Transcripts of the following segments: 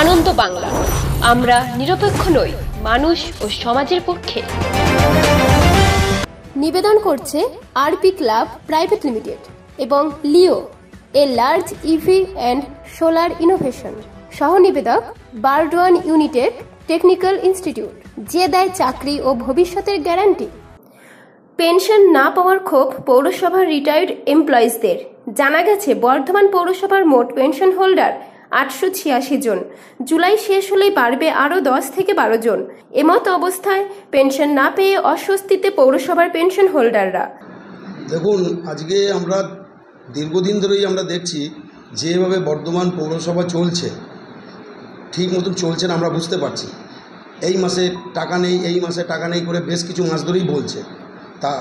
আনন্দ বাংলা, আমরা নিরপেক্ষ নই, মানুষ ও সমাজের পক্ষে। নিবেদন করছে আরপি ক্লাব প্রাইভেট লিমিটেড এবং Leo, a large EV and solar innovation. সহ নিবেদক বারডোয়ান ইউনিটেক টেকনিক্যাল ইনস্টিটিউট, যে দেয় চাকরি ও ভবিষ্যতের গ্যারান্টি। পেনশন না পাওয়ার ক্ষোভ পৌরসভার রিটায়ার্ড এমপ্লয়িজদের। জানা গেছে বর্ধমান পৌরসভার মোট পেনশন হোল্ডার 886 জন। জুলাই শেষ হলেই বাড়বে আরও 10 থেকে 12 জন। এমত অবস্থায় পেনশন না পেয়ে অস্বস্তিতে পৌরসভার পেনশন হোল্ডাররা। দেখুন, আজকে আমরা দীর্ঘদিন ধরেই আমরা দেখছি যেভাবে বর্ধমান পৌরসভা চলছে, ঠিক মতন চলছে না আমরা বুঝতে পারছি। এই মাসে টাকা নেই, এই মাসে টাকা নেই করে বেশ কিছু মাস ধরেই বলছে। তা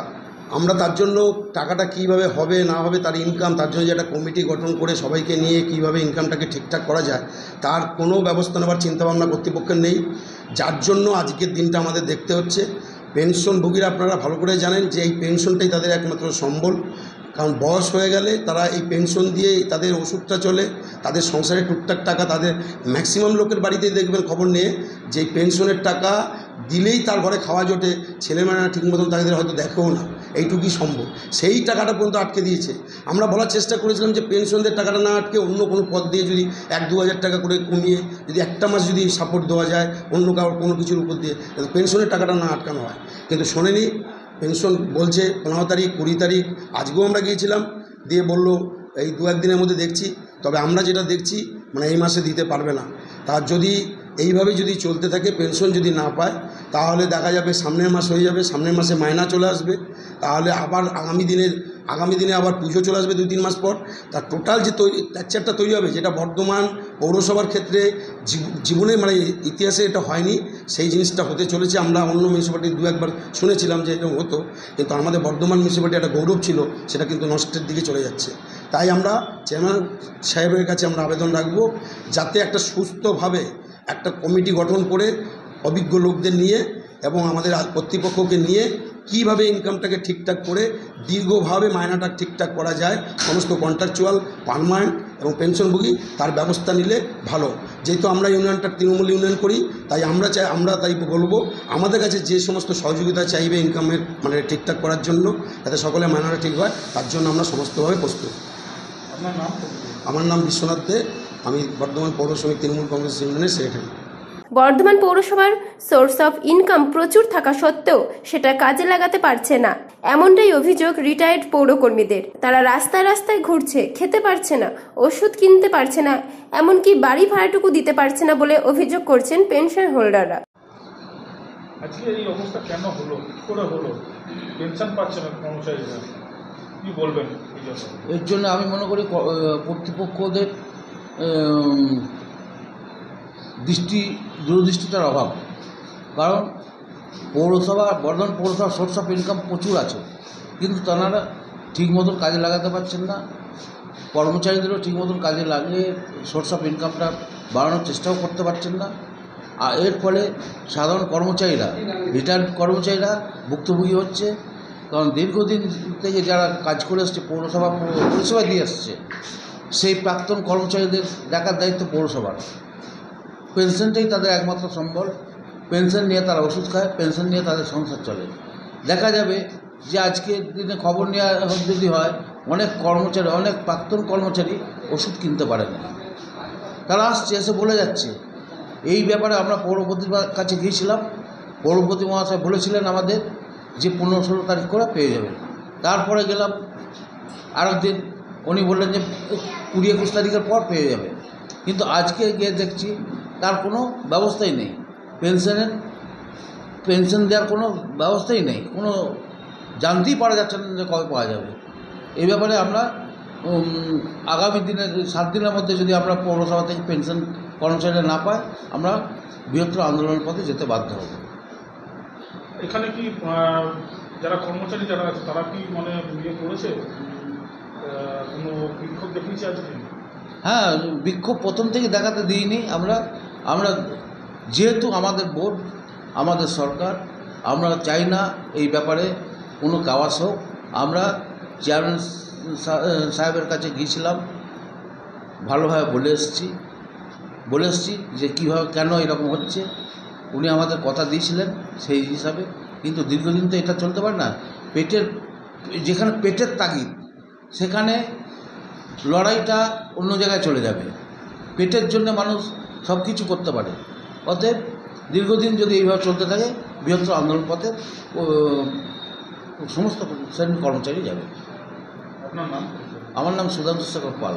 আমরা তার জন্য টাকাটা কিভাবে হবে না হবে, তার ইনকাম, তার জন্য যে একটা কমিটি গঠন করে সবাইকে নিয়ে কিভাবে ইনকামটাকে ঠিকঠাক করা যায় তার কোনো ব্যবস্থা নেওয়ার চিন্তাভাবনা কর্তৃপক্ষের নেই, যার জন্য আজকের দিনটা আমাদের দেখতে হচ্ছে। পেনশনভোগীরা আপনারা ভালো করে জানেন যে এই পেনশনটাই তাদের একমাত্র সম্বল, কারণ বয়স হয়ে গেলে তারা এই পেনশন দিয়েই তাদের ওষুধটা চলে, তাদের সংসারে টুকটাক টাকা, তাদের ম্যাক্সিমাম লোকের বাড়িতেই দেখবেন খবর নিয়ে যে পেনশনের টাকা দিলেই তার ঘরে খাওয়া জোটে, ছেলেমেয়েরা ঠিক মতন তাদের হয়তো দেখেও না, এইটুকুই সম্ভব। সেই টাকাটা পর্যন্ত আটকে দিয়েছে। আমরা বলার চেষ্টা করেছিলাম যে পেনশনদের টাকাটা না আটকে অন্য কোনো পদ দিয়ে যদি 1-2 হাজার টাকা করে কমিয়ে যদি একটা মাস যদি সাপোর্ট দেওয়া যায় অন্য কারোর কোনো কিছুর উপর দিয়ে, পেনশনের টাকাটা না আটকানো হয়, কিন্তু শোনেনি। পেনশন বলছে 15 তারিখ, 20 তারিখ, আজকেও আমরা গিয়েছিলাম, দিয়ে বলল এই 2-1 দিনের মধ্যে দেখছি। তবে আমরা যেটা দেখছি মানে এই মাসে দিতে পারবে না। তার যদি এইভাবে যদি চলতে থাকে, পেনশন যদি না পায়, তাহলে দেখা যাবে সামনের মাস হয়ে যাবে, সামনের মাসে মায়না চলে আসবে, তাহলে আবার আগামী দিনে আবার পুজো চলে আসবে 2-3 মাস পর। তার টোটাল যে টেক্সচারটা তৈরি হবে, যেটা বর্ধমান পৌরসভার ক্ষেত্রে জীবনে মানে ইতিহাসে এটা হয়নি, সেই জিনিসটা হতে চলেছে। আমরা অন্য মিউনিসিপ্যালিটি 2-1 বার শুনেছিলাম যে এরকম হতো, কিন্তু আমাদের বর্ধমান মিউনিসিপ্যালিটি একটা গৌরব ছিল, সেটা কিন্তু নষ্টের দিকে চলে যাচ্ছে। তাই আমরা চেয়ারম্যান সাহেবের কাছে আমরা আবেদন রাখব যাতে একটা সুস্থভাবে একটা কমিটি গঠন করে অভিজ্ঞ লোকদের নিয়ে এবং আমাদের কর্তৃপক্ষকে নিয়ে কীভাবে ইনকামটাকে ঠিকঠাক করে দীর্ঘভাবে মায়নাটা ঠিকঠাক করা যায়, সমস্ত কন্ট্রাকচুয়াল, পার্মানেন্ট এবং পেনশনভোগী তার ব্যবস্থা নিলে ভালো। যেহেতু আমরা ইউনিয়নটা তৃণমূল ইউনিয়ন করি, তাই আমরা তাই বলবো আমাদের কাছে যে সমস্ত সহযোগিতা চাইবে ইনকামের মানে ঠিকঠাক করার জন্য, যাতে সকলে মায়নাটা ঠিক হয়, তার জন্য আমরা সমস্তভাবে প্রস্তুত। আপনার নাম? আমার নাম বিশ্বনাথ দে, আমি বর্ধমান পৌর সমিতি তৃণমূল কংগ্রেস ইউনিয়নের সেক্রেটারি। বর্ধমান পৌরসভার সোর্স অফ ইনকাম প্রচুর থাকা সত্ত্বেও সেটা কাজে লাগাতে পারছে না, এমনটাই অভিযোগ রিটায়ার্ড পৌরকর্মীদের। তারা রাস্তায় রাস্তায় ঘুরছে, খেতে পারছে না, ওষুধ কিনতে পারছে না, এমনকি বাড়ি ভাড়াটুকু দিতে পারছে না বলে অভিযোগ করছেন পেনশন হোল্ডাররা। আজকে এই অবস্থা কেন হলো, কি করে হলো? পেনশন পাচ্ছে না কর্মচারীরা, কি বলবেন এই জন্য? এর জন্য আমি মনে করি কর্তৃপক্ষদের দূরদৃষ্টিতার অভাব। কারণ বর্ধমান পৌরসভার সোর্স অফ ইনকাম প্রচুর আছে, কিন্তু তারা ঠিক মতন কাজে লাগাতে পারছেন না। কর্মচারীদেরও ঠিক মতন কাজে লাগিয়ে সোর্স অফ ইনকামটা বাড়ানোর চেষ্টাও করতে পারছেন না। আর এর ফলে সাধারণ কর্মচারীরা, রিটায়ার্ড কর্মচারীরা ভুক্তভোগী হচ্ছে। কারণ দীর্ঘদিন থেকে যারা কাজ করে আসছে, পরিষেবা দিয়ে আসছে, সেই প্রাক্তন কর্মচারীদের দেখার দায়িত্ব পৌরসভার। পেনশনটাই তাদের একমাত্র সম্বল। পেনশন নিয়ে তারা ওষুধ খায়, পেনশন নিয়ে তাদের সংসার চলে। দেখা যাবে যে আজকের দিনে খবর নেওয়া যদি হয়, অনেক প্রাক্তন কর্মচারী ওষুধ কিনতে পারে না। তারা আসছে, এসে বলে যাচ্ছে। এই ব্যাপারে আমরা পৌরপতির কাছে গিয়েছিলাম, পৌরপতি মহাশয় বলেছিলেন আমাদের যে 15-16 তারিখ করে পেয়ে যাবেন। তারপরে গেলাম আরেকদিন, উনি বললেন যে 20-21 তারিখের পর পেয়ে যাবে। কিন্তু আজকে গিয়ে দেখছি তার কোনো ব্যবস্থাই নেই, পেনশন দেওয়ার কোনো ব্যবস্থাই নেই, কোনো জানতেই পারা যাচ্ছে না যে কবে পাওয়া যাবে। এই ব্যাপারে আমরা আগামী দিনে 7 দিনের মধ্যে যদি আমরা পৌরসভা থেকে পেনশন কর্মচারীরা না পায়, আমরা বৃহত্তর আন্দোলনের পথে যেতে বাধ্য হব। এখানে কি যারা কর্মচারী যারা আছে তারা কি মানে ইয়ে করেছে, কোনো বিক্ষোভ দেখিয়েছে আজকে? হ্যাঁ, বিক্ষোভ প্রথম থেকে দেখাতে দিইনি আমরা যেহেতু আমাদের বোর্ড, আমাদের সরকার, আমরা চাই না এই ব্যাপারে কোনো কাওয়াস হোক। আমরা চেয়ারম্যান সাহেবের কাছে গিয়েছিলাম, ভালোভাবে বলে এসেছি। বলে এসেছি যে কীভাবে কেন এরকম হচ্ছে। উনি আমাদের কথা দিয়েছিলেন সেই হিসাবে, কিন্তু দীর্ঘদিন তো এটা চলতে পারে না। যেখানে পেটের তাগিদ সেখানে লড়াইটা অন্য জায়গায় চলে যাবে। পেটের জন্য মানুষ সব কিছু করতে পারে। অতএব দীর্ঘদিন যদি এইভাবে চলতে থাকে বৃহত্তর আন্দোলন পথে সমস্ত শ্রেণীর কর্মচারী যাবে। আপনার নাম? আমার নাম সুধাংশু শেখর পাল,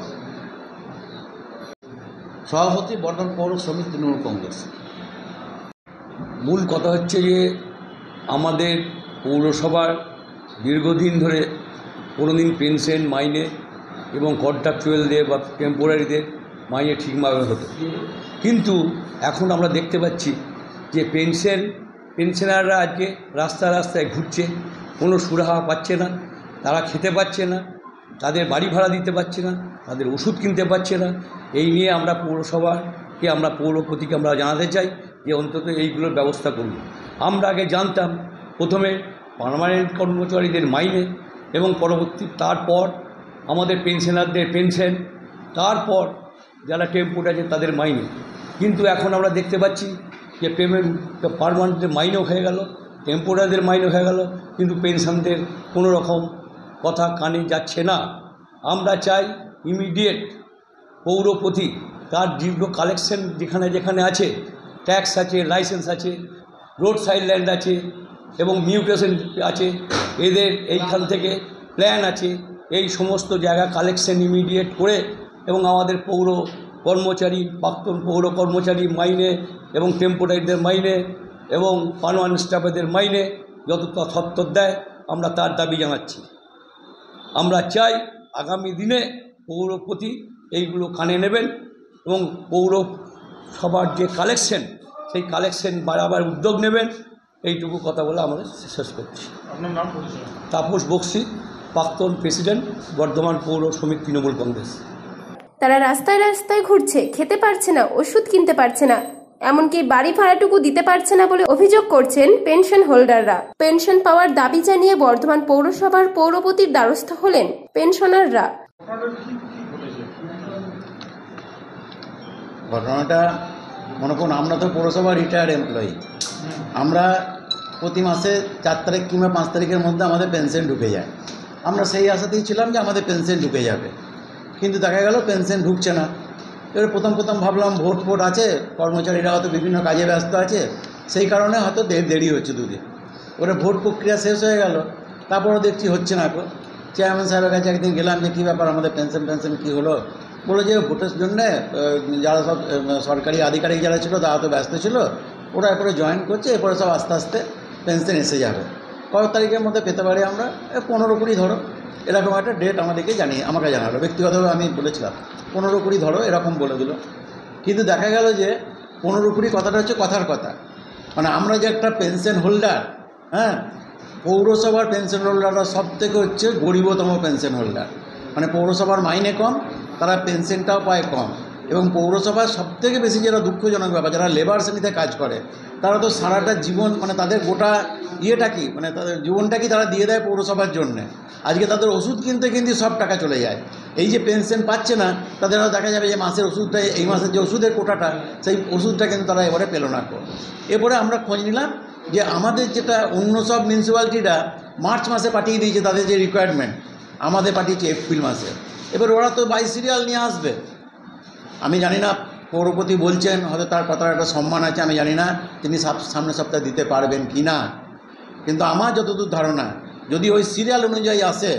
সভাপতি বর্ধমান পৌর শ্রমিক তৃণমূল কংগ্রেস। মূল কথা হচ্ছে যে আমাদের পৌরসভার দীর্ঘদিন ধরে কোনোদিন পেনশন মাইনে এবং কন্ট্রাকচুয়ালদের বা টেম্পোরারিদের মাইনে ঠিকভাবে হতো, কিন্তু এখন আমরা দেখতে পাচ্ছি যে পেনশনাররা আজকে রাস্তায় রাস্তায় ঘুরছে, কোনো সুরাহা পাচ্ছে না, তারা খেতে পাচ্ছে না, তাদের বাড়ি ভাড়া দিতে পারছে না, তাদের ওষুধ কিনতে পারছে না। এই নিয়ে আমরা পৌরসভাকে আমরা পৌরপতিকে আমরা জানাতে চাই যে অন্তত এইগুলোর ব্যবস্থা করুন। আমরা আগে জানতাম প্রথমে পার্মানেন্ট কর্মচারীদের মাইনে এবং তারপর আমাদের পেনশনারদের পেনশন, তারপর যারা টেম্পোরারি আছে তাদের মাইনে। কিন্তু এখন আমরা দেখতে পাচ্ছি যে পেমেন্ট পার্মানেন্টের মাইনেও হয়ে গেল, টেম্পোরারিদের মাইনে হয়ে গেল, কিন্তু পেনশনদের কোনো রকম কথা কানে যাচ্ছে না। আমরা চাই ইমিডিয়েট পৌরপতি তার দীর্ঘ কালেকশন যেখানে যেখানে আছে, ট্যাক্স আছে, লাইসেন্স আছে, রোড সাইড ল্যান্ড আছে এবং মিউটেশন আছে, এদের এইখান থেকে প্ল্যান আছে, এই সমস্ত জায়গা কালেকশন ইমিডিয়েট করে এবং আমাদের পৌর কর্মচারী, প্রাক্তন পৌর কর্মচারী মাইনে এবং টেম্পোরারিদের মাইনে এবং পার্মানেন্ট স্টাফেদের মাইনে যত সত্তর দেয়, আমরা তার দাবি জানাচ্ছি। আমরা চাই আগামী দিনে পৌরপতি এইগুলো কানে নেবেন এবং পৌরসভার যে কালেকশন সেই কালেকশন বাড়াবার উদ্যোগ নেবেন। এইটুকু কথা বলে আমাদের শেষ করছি। আপনার নাম পরিচয়? তাপস বক্সি, প্রাক্তন প্রেসিডেন্ট, বর্ধমান পৌর শ্রমিক তৃণমূল কংগ্রেস। তারা রাস্তায় রাস্তায় ঘুরছে, খেতে পারছে না, ওষুধ কিনতে পারছে না, এমনকি বাড়ি ভাড়াটুকু দিতে পারছে না বলে অভিযোগ করছেন পেনশন হোল্ডাররা। পেনশন পাওয়ার দাবি জানিয়ে বর্ধমান পৌরসভার পৌরপতির দ্বারস্থ হলেন পেনশনাররা। ঘটনাটা মনে করুন, আমরা তো পৌরসভা রিটায়ার্ড এমপ্লয়ি, আমরা প্রতি মাসে 4 তারিখ কিংবা 5 তারিখের মধ্যে আমাদের পেনশন ঢুকে যায়। আমরা সেই আশাতেই ছিলাম যে আমাদের পেনশন ঢুকে যাবে, কিন্তু দেখা গেল পেনশন ঢুকছে না। এবার প্রথম ভাবলাম ভোট আছে, কর্মচারীরা হয়তো বিভিন্ন কাজে ব্যস্ত আছে, সেই কারণে হয়তো দেরি হচ্ছে দুদিন। ওরা ভোট প্রক্রিয়া শেষ হয়ে গেল, তারপরও দেখছি হচ্ছে না। চেয়ারম্যান সাহেবের কাছে একদিন গেলাম যে কী ব্যাপার, আমাদের পেনশন কী হলো। বলে যে ভোটের জন্যে যারা সব সরকারি আধিকারিক যারা ছিল তারা তো ব্যস্ত ছিল, ওরা এরপরে জয়েন করছে, এরপরে সব আস্তে আস্তে পেনশন এসে যাবে। কত তারিখের মধ্যে পেতে পারি আমরা? 15-20 ধরো, এরকম একটা ডেট আমাকে জানালো। ব্যক্তিগতভাবে আমি বলেছিলাম 15-20 ধরো, এরকম বলে দিল। কিন্তু দেখা গেল যে 15-20 কথাটা হচ্ছে কথার কথা। মানে আমরা যে একটা পেনশন হোল্ডার, হ্যাঁ, পৌরসভার পেনশন হোল্ডাররা সব থেকে হচ্ছে গরিবতম পেনশন হোল্ডার। মানে পৌরসভার মাইনে কম, তারা পেনশনটাও পায় কম। এবং পৌরসভার সবথেকে বেশি যেটা দুঃখজনক ব্যাপার, যারা লেবার শ্রেণীতে কাজ করে তারা তো সারাটা জীবন, মানে তাদের গোটা ইয়েটা কি, মানে তাদের জীবনটা কি তারা দিয়ে দেয় পৌরসভার জন্যে। আজকে তাদের ওষুধ কিনতে সব টাকা চলে যায়। এই যে পেনশন পাচ্ছে না, তাদেরও দেখা যাবে যে মাসের ওষুধটা, এই মাসের যে ওষুধের কোটাটা, সেই ওষুধটা কিন্তু তারা এবারে পেল না। এরপরে আমরা খোঁজ নিলাম যে আমাদের যেটা অন্য সব মিউনিসিপ্যালিটিরা মার্চ মাসে পাঠিয়ে দিয়েছে তাদের যে রিকোয়ারমেন্ট, আমাদের পাঠিয়েছে এপ্রিল মাসে। এবার ওরা তো বাই সিরিয়াল নিয়ে আসবে। আমি জানি না, পৌরপতি বলছেন, হয়তো তার কথার একটা সম্মান আছে, আমি জানি না তিনি সামনের সপ্তাহে দিতে পারবেন কি না। কিন্তু আমার যতদূর ধারণা, যদি ওই সিরিয়াল অনুযায়ী আসে,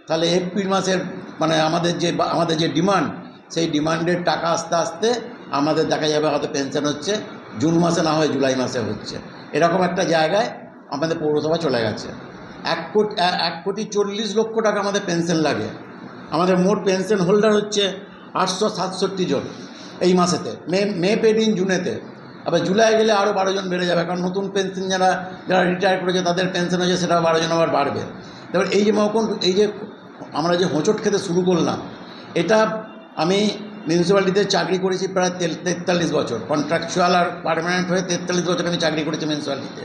তাহলে এপ্রিল মাসের মানে আমাদের যে ডিমান্ড, সেই ডিমান্ডের টাকা আস্তে আস্তে আমাদের দেখা যাবে হয়তো পেনশন হচ্ছে জুন মাসে, না হয় জুলাই মাসে হচ্ছে। এরকম একটা জায়গায় আমাদের পৌরসভা চলে গেছে। 1,40,00,000 টাকা আমাদের পেনশন লাগে। আমাদের মোট পেনশন হোল্ডার হচ্ছে 867 জন এই মাসেতে। মে পেড ইন জুনেতে, আবার জুলাই গেলে আরও 12 জন বেড়ে যাবে, কারণ নতুন পেনশন যারা রিটায়ার করেছে তাদের পেনশন হয়েছে, সেটা 12 জন আবার বাড়বে। তারপর এই যে আমরা যে হোঁচট খেতে শুরু করলাম, এটা আমি মিউনিসিপ্যালিটিতে চাকরি করেছি প্রায় 43 বছর, কন্ট্রাকচুয়াল আর পার্মানেন্ট হয়ে 43 বছর আমি চাকরি করেছি মিউনিসিপ্যালিটিতে।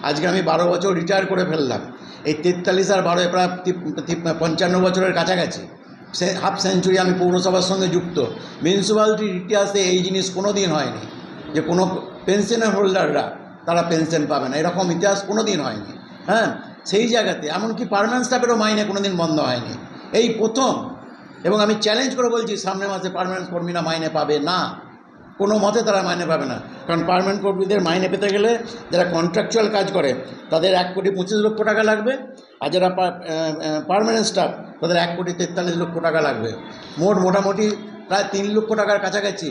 আজকে আমি 12 বছর রিটায়ার করে ফেললাম। এই 43 আর 12 প্রায় 55 বছরের কাছাকাছি। হাফ সেঞ্চুরি আমি পৌরসভার সঙ্গে যুক্ত। মিউনিসিপ্যালিটির ইতিহাসে এই জিনিস কোনো দিন হয়নি যে কোনো পেনশনের হোল্ডাররা তারা পেনশন পাবে না, এরকম ইতিহাস কোনো দিন হয়নি। হ্যাঁ, সেই জায়গাতে এমনকি পার্মানেন্ট স্টাফেরও মাইনে কোনো দিন বন্ধ হয়নি, এই প্রথম। এবং আমি চ্যালেঞ্জ করে বলছি সামনের মাসে পার্মানেন্ট কর্মীরা মাইনে পাবে না, কোনো মতে তারা মাইনে পাবে না। কারণ পার্মানেন্ট কর্মীদের মাইনে পেতে গেলে যারা কন্ট্রাকচুয়াল কাজ করে তাদের 1,25,00,000 টাকা লাগবে, আর যারা পার্মানেন্ট স্টাফ তাদের 1,43,00,000 টাকা লাগবে। মোটামুটি প্রায় 3 লক্ষ টাকার কাছাকাছি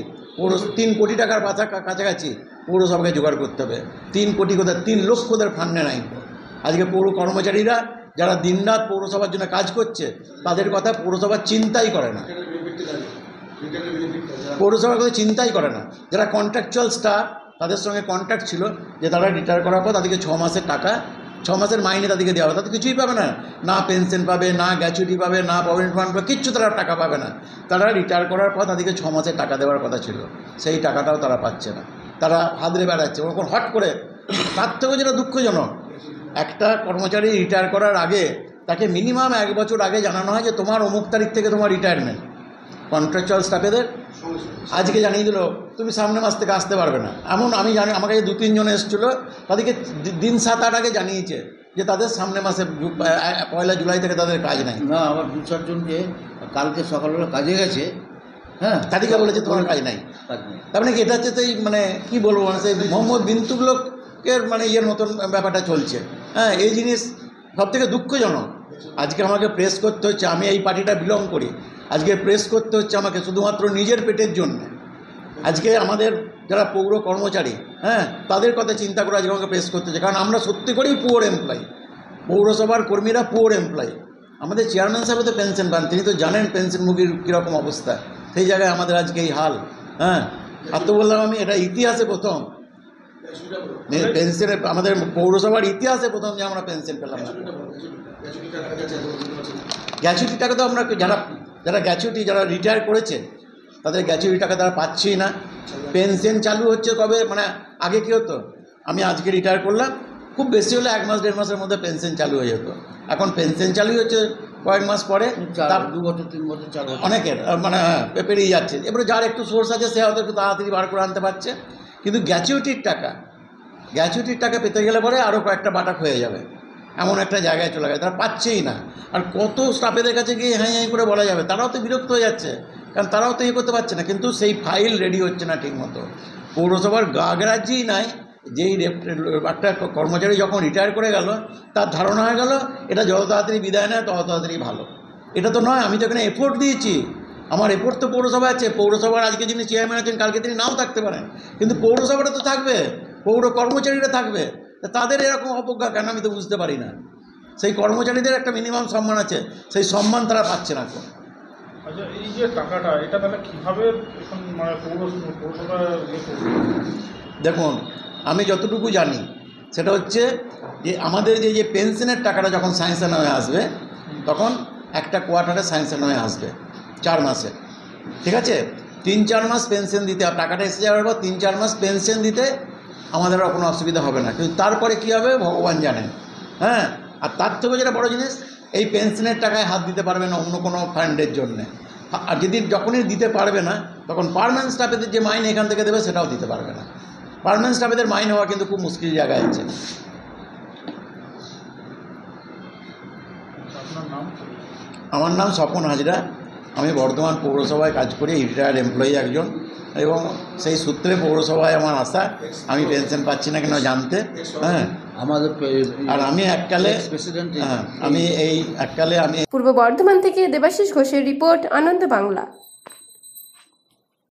3 কোটি টাকার কাছাকাছি পৌরসভাকে জোগাড় করতে হবে। 3 কোটি কোথায়, 3 লক্ষদের ফান্ডে নাই। আজকে পৌর কর্মচারীরা যারা দিনরাত পৌরসভার জন্য কাজ করছে তাদের কথা পৌরসভা চিন্তাই করে না, পৌরসভার কথা চিন্তাই করে না। যারা কন্ট্রাকচুয়াল স্টাফ তাদের সঙ্গে কন্ট্রাক্ট ছিল যে তারা রিটায়ার করার পর তাদেরকে 6 মাসের টাকা, 6 মাসের মাইনে তাদেরকে দেওয়া হবে, তাদের কিছুই পাবে না, না পেনশন পাবে, না গ্র্যাচুইটি পাবে, না প্রভিডেন্ট ফান্ড পাবে, কিচ্ছু তারা টাকা পাবে না। তারা রিটায়ার করার পর তাদেরকে 6 মাসের টাকা দেওয়ার কথা ছিল, সেই টাকাটাও তারা পাচ্ছে না, তারা হাতড়ে বেড়াচ্ছে। ওরকম হট করে, তার থেকেও যেটা দুঃখজনক, একটা কর্মচারী রিটায়ার করার আগে তাকে মিনিমাম 1 বছর আগে জানানো হয় যে তোমার অমুক তারিখ থেকে তোমার রিটায়ারমেন্ট। কন্ট্রাকচুয়াল স্টাফেদের আজকে জানিয়ে দিল তুমি সামনের মাস থেকে আসতে পারবে না। এমন আমি জানি, আমার কাছে 2-3 জন এসেছিলো, তাদেরকে দিন 7-8 আগে জানিয়েছে যে তাদের সামনের মাসে 1 জুলাই থেকে তাদের কাজ নাই। না, আবার 2-4 জনকে কালকে সকালবেলা কাজে গেছে, হ্যাঁ, তাদেরকে বলেছে তোমার কাজ নাই। তার মানে কি এটা হচ্ছে সেই মানে কী বলবো, মানে সেই মোহাম্মদ বিন তুগলকের মানে ইয়ের মতন ব্যাপারটা চলছে। হ্যাঁ, এই জিনিস সবথেকে দুঃখজনক। আজকে আমাকে প্রেস করতে হচ্ছে, আমি এই পার্টিটা বিলং করি, আজকে প্রেস করতে হচ্ছে আমাকে শুধুমাত্র নিজের পেটের জন্য। আজকে আমাদের যারা পৌর কর্মচারী, হ্যাঁ, তাদের কথা চিন্তা করে আজকে আমাকে প্রেস করতে হচ্ছে, কারণ আমরা সত্যি করেই পুয়ার এমপ্লয়ি। পৌরসভার কর্মীরা পুয়ার এমপ্লয়ি। আমাদের চেয়ারম্যান সাহেব তো পেনশন পান, তিনি তো জানেন পেনশনভোগীর কীরকম অবস্থা, সেই জায়গায় আমাদের আজকে এই হাল। হ্যাঁ, আর তো বললাম আমি, এটা ইতিহাসে প্রথম পেনশনের, আমাদের পৌরসভার ইতিহাসে প্রথম যে আমরা পেনশন পেলাম না। গ্র্যাচুইটি টাকা তো আমরা যারা গ্র্যাচুইটি যারা রিটায়ার করেছে তাদের গ্র্যাচুইটি টাকা তারা পাচ্ছেই না। পেনশন চালু হচ্ছে কবে, মানে আগে কী হতো, আমি আজকে রিটায়ার করলাম, খুব বেশি হলে 1 মাস 1.5 মাসের মধ্যে পেনশন চালু হয়ে যেত। এখন পেনশন চালু হচ্ছে কয়েক মাস পরে, 2 বছর 3 বছর 4 বছর অনেকের মানে পেরিয়ে যাচ্ছে। এবারে যার একটু সোর্স আছে সে হয়তো একটু তাড়াতাড়ি বার করে আনতে পারছে, কিন্তু গ্র্যাচুইটির টাকা পেতে গেলে পরে আরও কয়েকটা বাটাক হয়ে যাবে, এমন একটা জায়গায় চলে গেছে, তারা পাচ্ছেই না। আর কত স্টাফেদের কাছে গিয়ে হ্যাঁ করে বলা যাবে, তারাও তো বিরক্ত হয়ে যাচ্ছে, কারণ তারাও তো করতে পারছে না, কিন্তু সেই ফাইল রেডি হচ্ছে না ঠিক মতো। পৌরসভার গাগরাজ্যই নাই, যেই একটা কর্মচারী যখন রিটায়ার করে গেল তার ধারণা হয়ে গেল এটা যত তাড়াতাড়ি বিদায় নেয় তত তাড়াতাড়ি ভালো। এটা তো নয়, আমি তো এখানে এফোর্ট দিয়েছি, আমার এফোর্ট তো পৌরসভা আছে। পৌরসভার আজকে যিনি চেয়ারম্যান আছেন কালকে তিনি নাও থাকতে পারেন, কিন্তু পৌরসভাটা তো থাকবে, পৌর কর্মচারীরা থাকবে, তাদের এরকম অবজ্ঞা কেন আমি তো বুঝতে পারি না। সেই কর্মচারীদের একটা মিনিমাম সম্মান আছে, সেই সম্মান তারা পাচ্ছে না। আচ্ছা, এই যে টাকাটা এটা তাহলে কীভাবে এখন মানে পৌরসভা দেখুন, আমি যতটুকু জানি সেটা হচ্ছে যে আমাদের যে পেনশনের টাকাটা যখন স্যাংশন হয়ে আসবে তখন একটা কোয়ার্টারে স্যাংশন হয়ে আসবে 4 মাসে, ঠিক আছে। 3-4 মাস পেনশন দিতে, আর টাকাটা এসে যাওয়ার পর 3-4 মাস পেনশন দিতে আমাদের আর কোনো অসুবিধা হবে না, কিন্তু তারপরে কী হবে ভগবান জানেন। হ্যাঁ, আর তার থেকে যেটা বড় জিনিস, এই পেনশনের টাকায় হাত দিতে পারবে না অন্য কোনো ফান্ডের জন্যে। আর যদি যখনই দিতে পারবে না তখন পার্মানেন্ট স্টাফেদের যে মাইনে এখান থেকে দেবে সেটাও দিতে পারবে না। পার্মানেন্ট স্টাফেদের মাইনে হওয়া কিন্তু খুব মুশকিল জায়গায় আছে। আমার নাম স্বপন হাজরা, আমি বর্ধমান পৌরসভায় কাজ করি, রিটায়ার্ড এমপ্লয়ি একজন, এবং সেই সূত্রে পৌরসভায় আমার আশা। আমি পেনশন পাচ্ছি না কেন জানতে। হ্যাঁ, আমাদের আর আমি এককালে প্রেসিডেন্ট, আমি এই এককালে আমি পূর্ব বর্ধমান থেকে দেবাশিস ঘোষের রিপোর্ট, আনন্দ বাংলা।